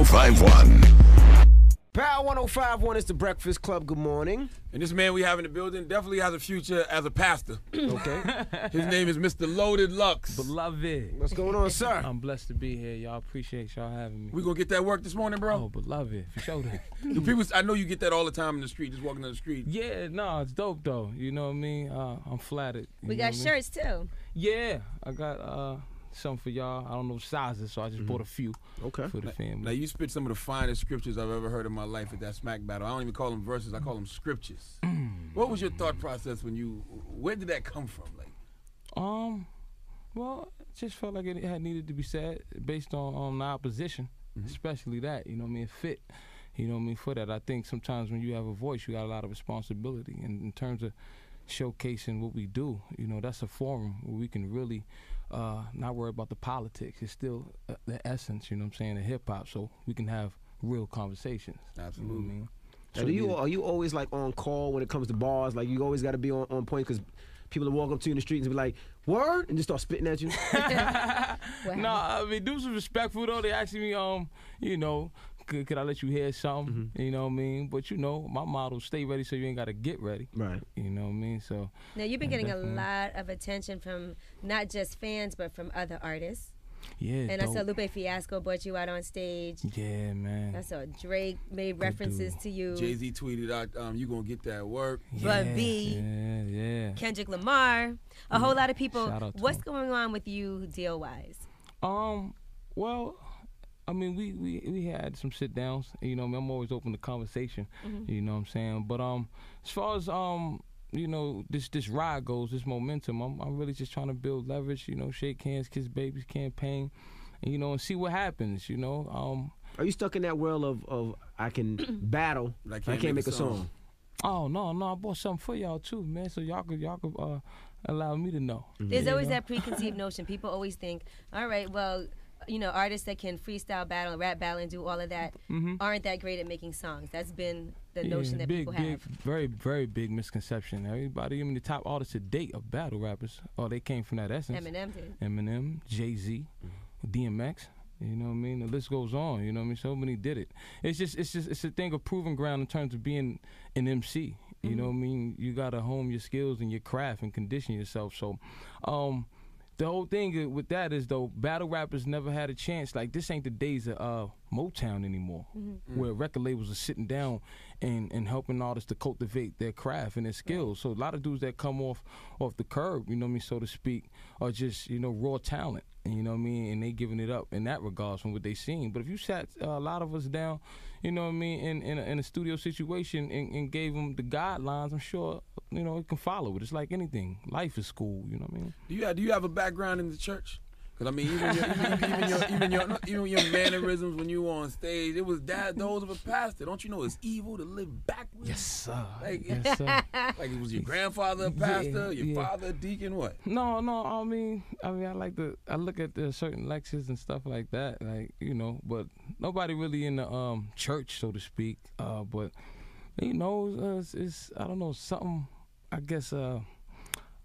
1051. Power 1051 is the Breakfast Club. Good morning. And this man we have in the building definitely has a future as a pastor. Okay. His name is Mr. Loaded Lux. Beloved. What's going on, sir? I'm blessed to be here. Y'all appreciate y'all having me. We gonna get that work this morning, bro? Oh, beloved. For sure. Do people, I know you get that all the time in the street, just walking down the street. Yeah, no, it's dope though. You know what I mean? I'm flattered. We got shirts too. Yeah, I got something for y'all. I don't know sizes, so I just bought a few for the family. Now you spit some of the finest scriptures I've ever heard in my life at that smack battle. I don't even call them verses, I call them scriptures. What was your thought process where did that come from? Well, it just felt like it had needed to be said based on the opposition, especially that, you know what I mean, it fit, you know what I mean, for that. I think sometimes when you have a voice, you got a lot of responsibility, and in terms of showcasing what we do, you know, that's a forum where we can really not worry about the politics. It's still the essence, you know what I'm saying, of hip-hop, so we can have real conversations. Absolutely. You know what I mean? So are you always like on call when it comes to bars? Like you always got to be on point because people will walk up to you in the streets and be like, "Word," and just start spitting at you. No, I mean, dudes are respectful though. They ask me, you know, could I let you hear something? You know what I mean? But you know, my motto, stay ready so you ain't got to get ready. Right. You know what I mean? So now you've been getting a lot of attention from not just fans but from other artists. Yeah. And I saw Lupe Fiasco brought you out on stage. Yeah, man. I saw Drake made references to you. Jay-Z tweeted out, you gonna get that work. Bun B. Yeah. Kendrick Lamar. A whole lot of people. Shout out to What's him. going on with you deal-wise? Well, I mean, we had some sit downs. You know, I'm always open to conversation. You know what I'm saying? But as far as you know, this ride goes, this momentum, I'm really just trying to build leverage. You know, shake hands, kiss babies campaign, and you know, and see what happens. You know. Are you stuck in that world of I can battle, I can't make a song? Oh no, I bought something for y'all too, man. So y'all could allow me to know. There's always that preconceived notion. People always think, all right, well, you know, artists that can freestyle battle, rap battle, and do all of that aren't that great at making songs. That's been the notion that people have. Very, very big misconception. Everybody, I mean, the top artists to date of battle rappers, they came from that essence. Eminem did. Eminem, Jay-Z, DMX. You know what I mean? The list goes on. You know what I mean? So many did it. It's a thing of proving ground in terms of being an MC. You know what I mean? You gotta hone your skills and your craft and condition yourself. So, the whole thing with that is, though, battle rappers never had a chance. Like, this ain't the days of Motown anymore, where record labels are sitting down and helping artists to cultivate their craft and their skills. So a lot of dudes that come off the curb, you know what I mean, so to speak, are just, you know, raw talent. You know what I mean? And they giving it up in that regards from what they seen. But if you sat a lot of us down, you know what I mean, in a studio situation and gave them the guidelines, I'm sure, you know, it can follow it. It's like anything. Life is school, you know what I mean? Do you have a background in the church? Because I mean, even your mannerisms when you were on stage, it was those of a pastor. Don't you know it's evil to live backwards? Yes, sir. Yes, sir. Like, it was your grandfather a pastor, your father a deacon, what? No. I mean, I look at the certain lectures and stuff like that, like, you know, but nobody really in the church, so to speak. But you know, it's I don't know, something, I guess.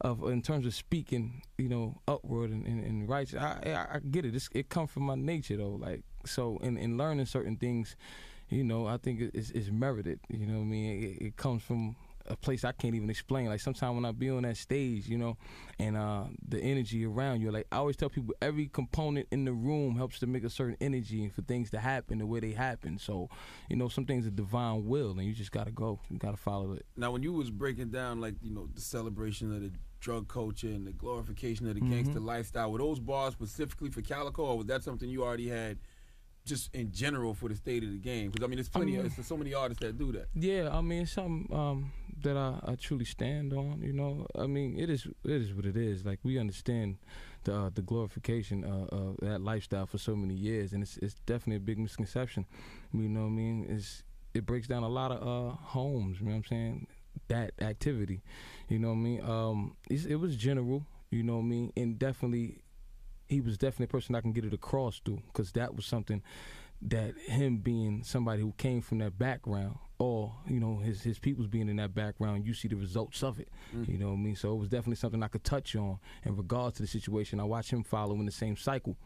In terms of speaking, you know, upward and righteous, I get it. It comes from my nature though. Like, so in learning certain things, you know, I think it's merited. You know what I mean? It comes from a place I can't even explain. Like, sometimes when I be on that stage, you know, and the energy around you, like, I always tell people, every component in the room helps to make a certain energy and for things to happen the way they happen. So, you know, some things are divine will, and you just gotta go. You gotta follow it. Now, when you was breaking down, like, you know, the celebration of the drug culture and the glorification of the gangster lifestyle, were those bars specifically for Calico, or was that something you already had just in general for the state of the game? Because I mean, there's so many artists that do that. Yeah, I mean, it's something that I truly stand on. You know, I mean, it is what it is. Like, we understand the glorification of that lifestyle for so many years, and it's definitely a big misconception. You know what I mean? It breaks down a lot of homes. You know what I'm saying? That activity. You know what I mean? It was general. You know what I mean? And definitely, he was definitely a person I can get it across to, because that was something that him being somebody who came from that background, or, you know, his people's being in that background, you see the results of it. You know what I mean? So it was definitely something I could touch on in regards to the situation. I watched him follow in the same cycle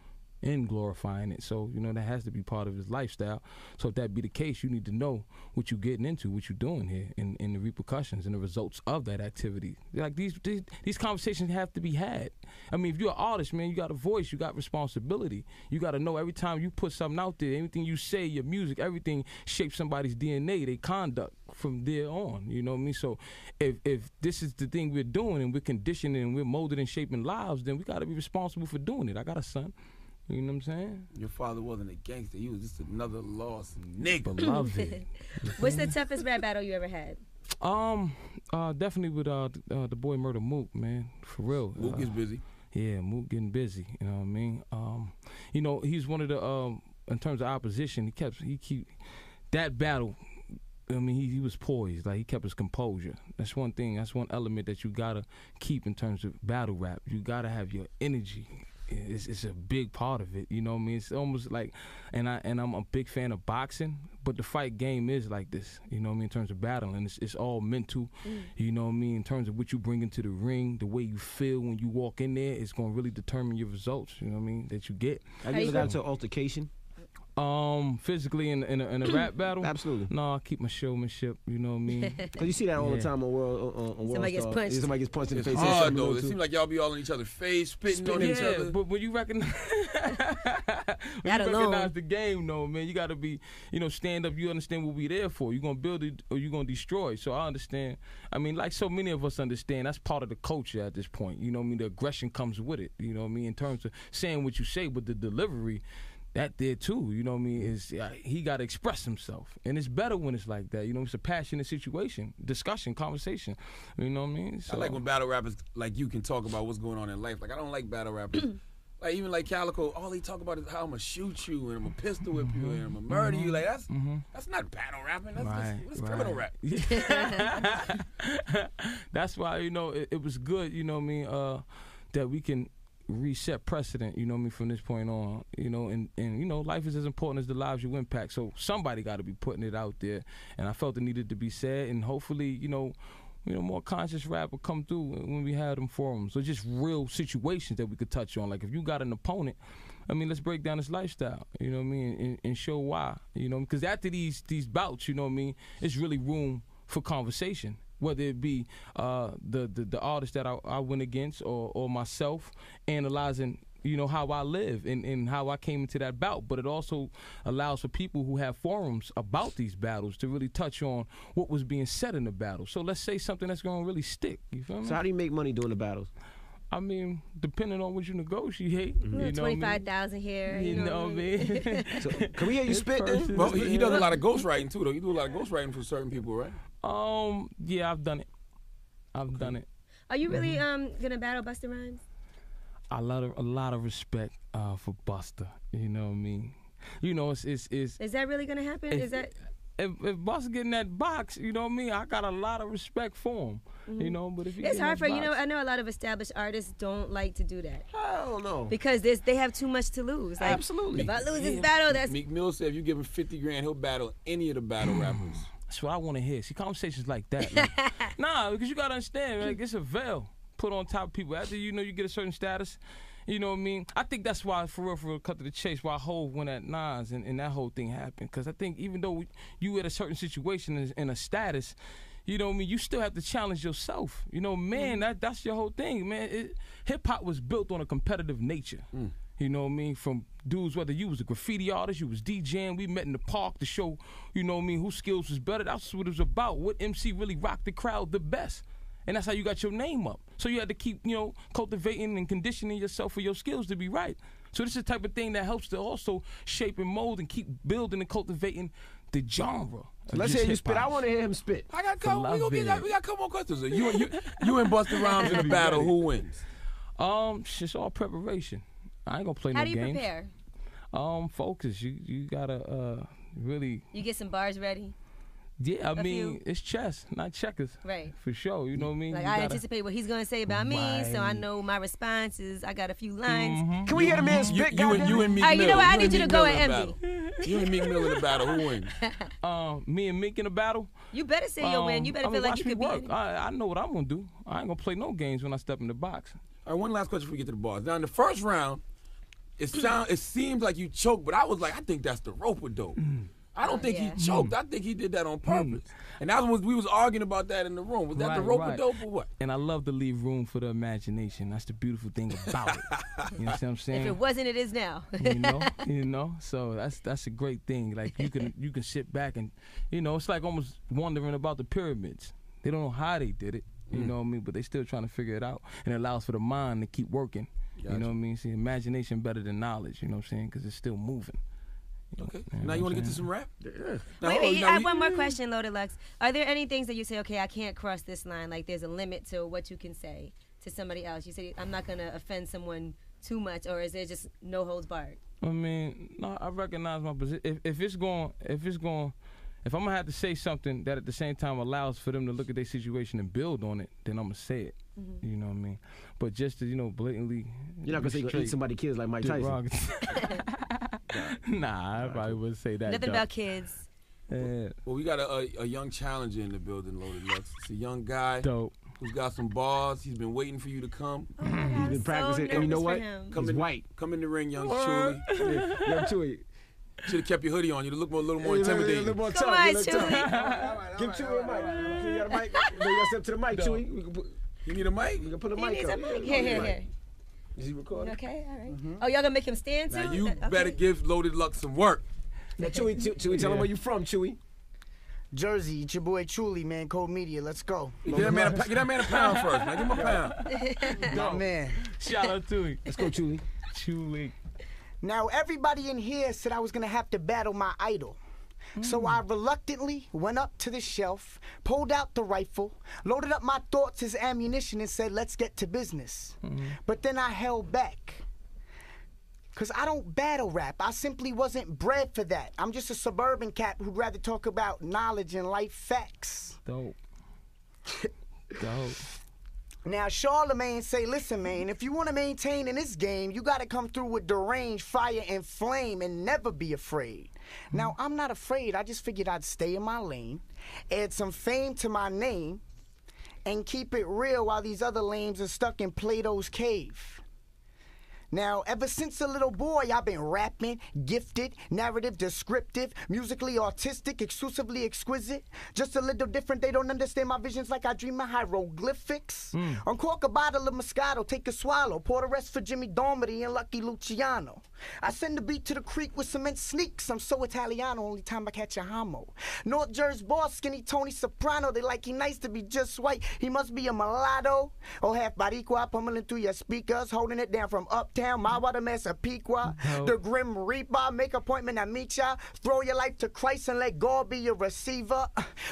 and glorifying it. So, you know, that has to be part of his lifestyle. So if that be the case, you need to know what you're getting into, what you're doing here, and the repercussions and the results of that activity. Like these conversations have to be had. I mean, if you're an artist, man, you got a voice, you got responsibility. You got to know every time you put something out there, anything you say, your music, everything shapes somebody's DNA, their conduct from there on. You know what I mean? So if this is the thing we're doing and we're conditioning and we're molding and shaping lives, then we got to be responsible for doing it. I got a son. You know what I'm saying? Your father wasn't a gangster. He was just another lost nigga. Beloved. What's the toughest rap battle you ever had? Definitely with the boy Murder Mook, man. For real. Mook is busy. Yeah, Mook getting busy. You know what I mean? You know, he's one of the in terms of opposition, he keep that battle. I mean, he was poised. Like, he kept his composure. That's one thing. That's one element that you gotta keep in terms of battle rap. You gotta have your energy. It's a big part of it, you know what I mean? It's almost like, and I'm a big fan of boxing, but the fight game is like this, you know what I mean, in terms of battling. It's all mental, you know what I mean, in terms of what you bring into the ring, the way you feel when you walk in there, it's going to really determine your results, you know what I mean, that you get. Have you ever got into an altercation? Physically in a rap battle? Absolutely. No, I keep my showmanship, you know what I mean? Because you see that all the time on World Somebody gets punched. Somebody gets punched in the face. It's hard, though. It seems like y'all be all in each other's face, spitting on each other. But when you recognize, recognize the game, though, man, you got to be, you know, stand up. You understand what we there for. You're going to build it or you're going to destroy. So I understand. I mean, like so many of us understand, that's part of the culture at this point. You know what I mean? The aggression comes with it, you know what I mean, in terms of saying what you say, but the delivery, that there too, you know what I mean, is he got to express himself. And it's better when it's like that, you know, it's a passionate situation, discussion, conversation, you know what I mean? So, I like when battle rappers like you can talk about what's going on in life. Like, I don't like battle rappers. Like, even like Calico, all they talk about is how I'm going to shoot you and I'm going to pistol whip you and I'm going to murder you. Like, that's not battle rapping. That's criminal rap. That's why, you know, it was good, you know what I mean, that we can reset precedent, you know what I mean, from this point on, you know, and you know, life is as important as the lives you impact, so somebody got to be putting it out there, and I felt it needed to be said, and hopefully, you know, more conscious rap will come through when we have them forums, or just real situations that we could touch on. Like, if you got an opponent, I mean, let's break down his lifestyle, you know what I mean, and show why, you know, because after these bouts, you know what I mean, it's really room for conversation. Whether it be the artist that I went against or myself, analyzing, you know, how I live and how I came into that bout. But it also allows for people who have forums about these battles to really touch on what was being said in the battle. So let's say something that's going to really stick. You feel me? So how do you make money doing the battles? I mean, depending on what you negotiate. You know 25,000 here. You know what I mean? So, can we hear you spit then? Well, he does a lot of ghostwriting too, though. You do a lot of ghostwriting for certain people, right? Yeah, I've done it. I've done it. Are you really gonna battle Busta Rhymes? A lot of respect for Busta. You know what I mean? You know, it's Is that really gonna happen? Is that? If Busta get in that box, you know what I mean, I got a lot of respect for him. You know, but if it's hard for box, you know. I know a lot of established artists don't like to do that. I don't know, because they have too much to lose. Like, absolutely. If I lose this battle, that's Meek Mill said if you give him 50 grand, he'll battle any of the battle rappers. That's what I want to hear. See, conversations like that. Like, nah, because you gotta understand, like, it's a veil put on top of people. After you know you get a certain status. You know what I mean? I think that's why, for real, cut to the chase, why Hov went at Nas and that whole thing happened. Because I think even though you at a certain situation in a status, you know what I mean, you still have to challenge yourself. You know, man, that's your whole thing, man. Hip-hop was built on a competitive nature. You know what I mean? From dudes, whether you was a graffiti artist, you was DJing, we met in the park to show, you know what I mean, whose skills was better. That's what it was about. What MC really rocked the crowd the best. And that's how you got your name up. So you had to keep, you know, cultivating and conditioning yourself for your skills to be right. So this is the type of thing that helps to also shape and mold and keep building and cultivating the genre. Let's hear you spit. I want to hear him spit. I got we got a couple more questions. You and Busta Rhymes in the battle. Who wins? It's all preparation. I ain't gonna play no games. How do you prepare? Focus. You gotta really. You get some bars ready. Yeah, I mean, it's chess, not checkers. Right. For sure, you know what I mean? Like, I anticipate what he's going to say about me, so I know my response is, I got a few lines. Can we hear the man spit? You and Meek Mill. You know what? I need you to go at MD. You and Meek Mill in the battle. Who wins? Me and Meek in the battle? You better say you'll win. You better feel like you could work. I know what I'm going to do. I ain't going to play no games when I step in the box. All right, one last question before we get to the bars. Now, in the first round, it seemed like you choked, but I was like, I think that's the rope-a-dope. I don't think he choked. I think he did that on purpose. And that was we was arguing about that in the room. Was that the rope-a-dope or what? And I love to leave room for the imagination. That's the beautiful thing about it. You know what I'm saying? If it wasn't, it is now. you know. So that's a great thing. Like you can sit back and, it's like almost wondering about the pyramids. They don't know how they did it. You know what I mean? But they still trying to figure it out. And it allows for the mind to keep working. Gotcha. You know what I mean? See, imagination better than knowledge. You know what I'm saying? Because it's still moving. Okay. Now you want to get to some rap? Yeah. Now, wait, I have one more question, Loaded Lux. Are there any things that you say, okay, I can't cross this line? Like there's a limit to what you can say to somebody else. You say, I'm not going to offend someone too much, or is there just no holds barred? I mean, no, I recognize my position. If I'm gonna have to say something that at the same time allows for them to look at their situation and build on it, then I'm gonna say it. You know what I mean? But just to, blatantly. You're not gonna say eat somebody's kids like Mike Tyson. Nah, I probably wouldn't say that. Nothing about kids. Well, we got a young challenger in the building, Loaded Lux. It's a young guy. Dope. Who's got some bars. He's been waiting for you to come. Oh my God, He's been practicing, so and you know nervous what? for him. He's white. Come in the ring, young Chewy. Young Chewy. Should have kept your hoodie on. You look a little more intimidating. Come on, Chewy. Give Chewy a mic. You got a mic? You got to step to the mic, Chewy. You need a mic? We can put a He mic needs up. a mic. Here. Is he recording? Okay, all right. Oh, y'all gonna make him stand too? Now you Okay. better give Loaded Lux some work. Now, Chewy, tell him where you from, Chewy. Jersey, it's your boy Chuli, man. Code Media, let's go. Get that man a pound first, man. Give him a pound. My man. Shout out to him. Let's go, Chewy. Chewy. Now, everybody in here said I was gonna have to battle my idol. So I reluctantly went up to the shelf, pulled out the rifle, loaded up my thoughts as ammunition and said, let's get to business. But then I held back. Because I don't battle rap. I simply wasn't bred for that. I'm just a suburban cat who'd rather talk about knowledge and life facts. Dope. Dope. Now, Charlemagne say, listen, man, if you want to maintain in this game, you got to come through with deranged fire and flame and never be afraid. Now, I'm not afraid. I just figured I'd stay in my lane, add some fame to my name, and keep it real while these other lames are stuck in Plato's cave. Now, ever since a little boy, I've been rapping, gifted, narrative, descriptive, musically artistic, exclusively exquisite. Just a little different, they don't understand my visions like I dream of hieroglyphics. Uncork a bottle of Moscato, take a swallow, pour the rest for Jimmy Dormady and Lucky Luciano. I send the beat to the creek with cement sneaks. I'm so Italiano, only time I catch a homo. North Jersey boss, skinny Tony Soprano. They like he nice to be just white. He must be a mulatto. Or half Baricua, pummeling through your speakers, holding it down from uptown. My water mess a Pequa. The Grim Reaper, make appointment, I meet ya. Throw your life to Christ and let God be your receiver.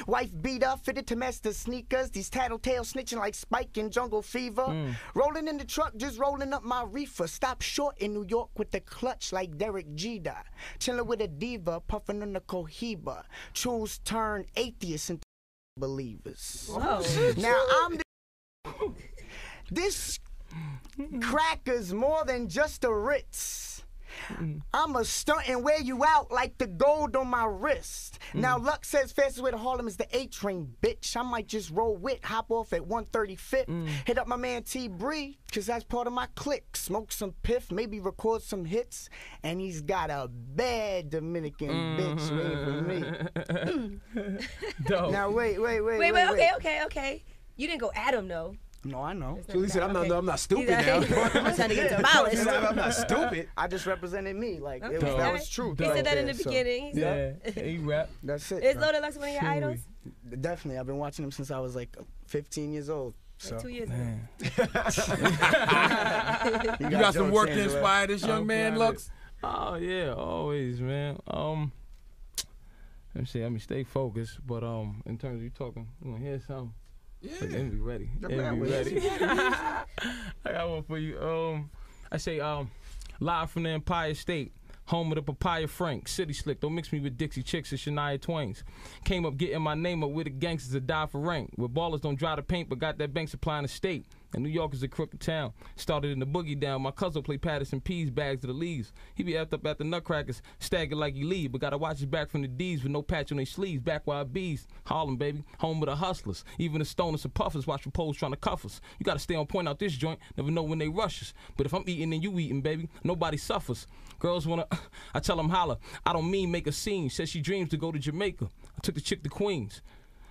Wife beater, fitted to match the sneakers. These tattletale snitching like Spike in Jungle Fever. Rolling in the truck, just rolling up my reefer. Stop short in New York with the clutch like Derek Jeter. Chilling with a diva, puffing on the Cohiba. Choose turn atheists into believers. Whoa. Now I'm this cracker's more than just a Ritz. I'ma stunt and wear you out like the gold on my wrist. Now luck says fastest way to Harlem is the A train, bitch. I might just roll with, hop off at 135th. Hit up my man T Bree, cause that's part of my clique. Smoke some piff, maybe record some hits. And he's got a bad Dominican bitch waiting for me. Dope. Now wait. Okay. You didn't go at him though. No, I know. Chewy said, I'm not stupid now. I'm trying to get demolished. I'm not stupid. I just represented me. Like, Okay. that was true. He said that in the beginning. Yeah, he rap. That's it. Is bro. Loaded Lux one of your idols? Definitely. I've been watching him since I was like 15 years old. So. Like 2 years ago. Man. You got some work to inspire this young man, Lux? Oh yeah, always, man. Let me see. I mean, stay focused, but in terms of you talking, you wanna hear something? Yeah. Like, be ready. Be ready. I got one for you. I say, live from the Empire State, home of the Papaya Frank, City Slick. Don't mix me with Dixie Chicks or Shania Twains. Came up getting my name up with the gangsters that die for rank. Where ballers don't dry the paint, but got that bank supplying the state. And New York is a crooked town. Started in the boogie down. My cousin played Patterson Peas, bags of the leaves. He be effed up at the Nutcrackers, staggered like he leave, but gotta watch his back from the D's with no patch on their sleeves. Back where I bees. Harlem, baby. Home of the hustlers. Even the stoners and puffers watch for poles trying to cuff us. You gotta stay on point out this joint. Never know when they rush us. But if I'm eating and you eating, baby, nobody suffers. Girls wanna, I tell them holla. I don't mean make a scene. Says she dreams to go to Jamaica. I took the chick to Queens.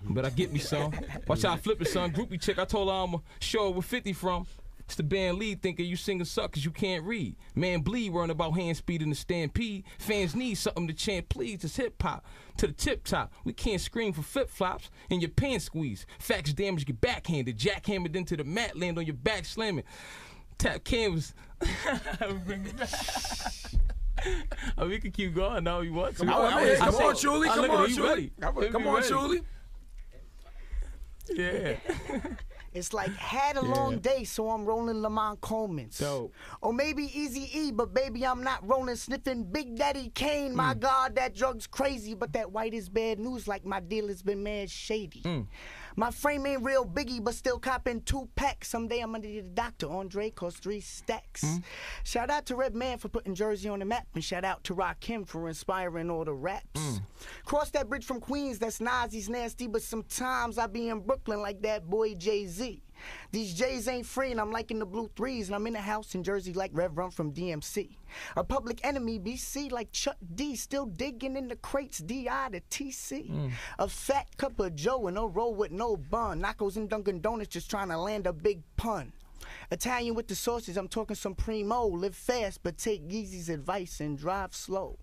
But I get me some. Watch how I flip it, son. Groupie chick, I told her I'ma show her where 50 from. It's the band lead thinking you singing suck cause you can't read. Man bleed worrying about hand speed in the stampede. Fans need something to chant please. It's hip hop to the tip top. We can't scream for flip flops and your pants squeeze. Facts damage get backhanded. Jackhammered into the mat, land on your back slamming. Tap canvas. Oh, we can keep going now. You want to? Come on, Shuli. Come on, Shuli. Come on, Shuli. Yeah. It's like had a long day, so I'm rolling Lamont Coleman's. Dope. Or maybe Eazy-E, but baby, I'm not rolling, sniffing Big Daddy Kane. My God, that drug's crazy, but that white is bad news like my dealer's been mad shady. My frame ain't real biggie, but still copping 2 packs. Someday I'm gonna need a doctor. Andre costs 3 stacks. Shout out to Redman for putting Jersey on the map, and shout out to Rakim for inspiring all the raps. Cross that bridge from Queens, that's Nazi's nasty, but sometimes I be in Brooklyn like that boy Jay-Z. These J's ain't free and I'm liking the blue threes, and I'm in a house in Jersey like Rev Run from DMC. A Public Enemy BC like Chuck D, still digging in the crates DI to TC. A fat cup of Joe and a roll with no bun. Knockos and Dunkin' Donuts just trying to land a big pun. Italian with the sauces, I'm talking some primo. Live fast, but take Yeezy's advice and drive slow.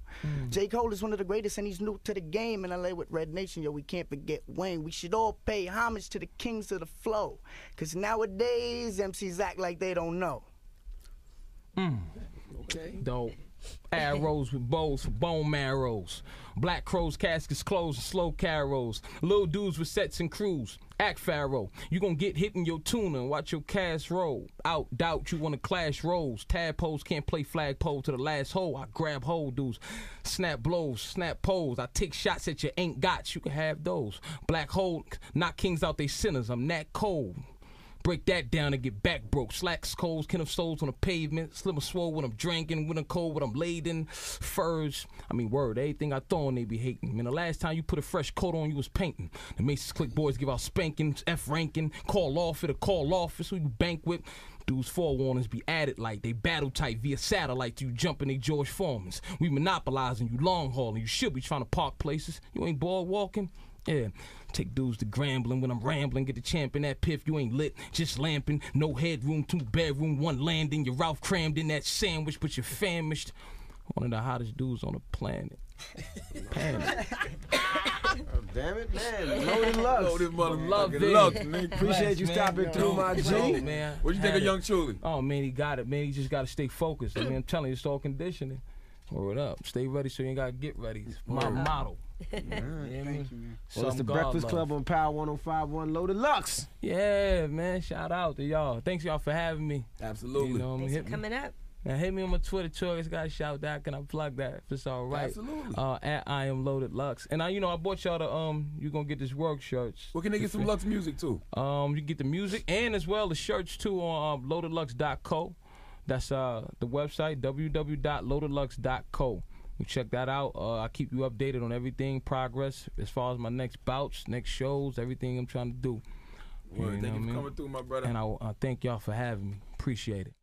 J. Cole is one of the greatest and he's new to the game. In LA with Red Nation, yo, we can't forget Wayne. We should all pay homage to the kings of the flow. Cause nowadays, MCs act like they don't know. Okay. Dope. Arrows with bows for bone marrows. Black crows, caskets closed, and slow carols. Little dudes with sets and crews. Act Pharaoh. You gon' get hit in your tuna and watch your cast roll. Out, doubt you wanna clash roles. Tadpoles can't play flagpole to the last hole. I grab hold dudes. Snap blows, snap poles. I take shots at your ain't got. You can have those. Black hole, knock kings out they sinners. I'm that cold. Break that down and get back broke. Slacks, coals, kin of souls on the pavement. Slim or swole when I'm drinking. When I'm cold, when I'm laden. Furs. I mean, word, everything I throw on they be hating. Man, the last time you put a fresh coat on, you was painting. The Macy's Click boys give out spankings, F ranking. Call off it or call office. Who you bank with? Dudes forewarnings be added like they battle type via satellite. You jumping they George Foremans. We monopolizing, you long hauling. You should be trying to park places. You ain't bored walking. Yeah, take dudes to Grambling when I'm rambling. Get the champ in that piff, you ain't lit, just lamping. No headroom, 2 bedroom, 1 landing. Your Ralph crammed in that sandwich, but you're famished. One of the hottest dudes on the planet. Oh, damn it, man. Loaded Lux. Loaded Love it. Lux, nigga. Appreciate you stopping through, my G. Man. What you think of Young Shuli? Oh, man, he got it, man. He just got to stay focused. I mean, I'm telling you, it's all conditioning. Word up. Stay ready so you ain't got to get ready. It's my motto. Thank you, man. Well, it's the Breakfast Club on Power 105.1 Loaded Lux. Yeah, man. Shout out to y'all. Thanks, y'all, for having me. Absolutely. You know, Thanks for coming up. Now hit me on my Twitter, Choice. Got to shout that. Can I plug that? If it's all right. Absolutely. At I Am Loaded Lux. And I bought y'all the you gonna get this work shirts. Where can they get some Lux music too? You can get the music and as well the shirts too on loadedlux.co. That's the website www.loadedlux.co. You check that out. I keep you updated on everything, progress as far as my next bouts, next shows, everything I'm trying to do. Thank you for coming through, my brother. And I thank y'all for having me. Appreciate it.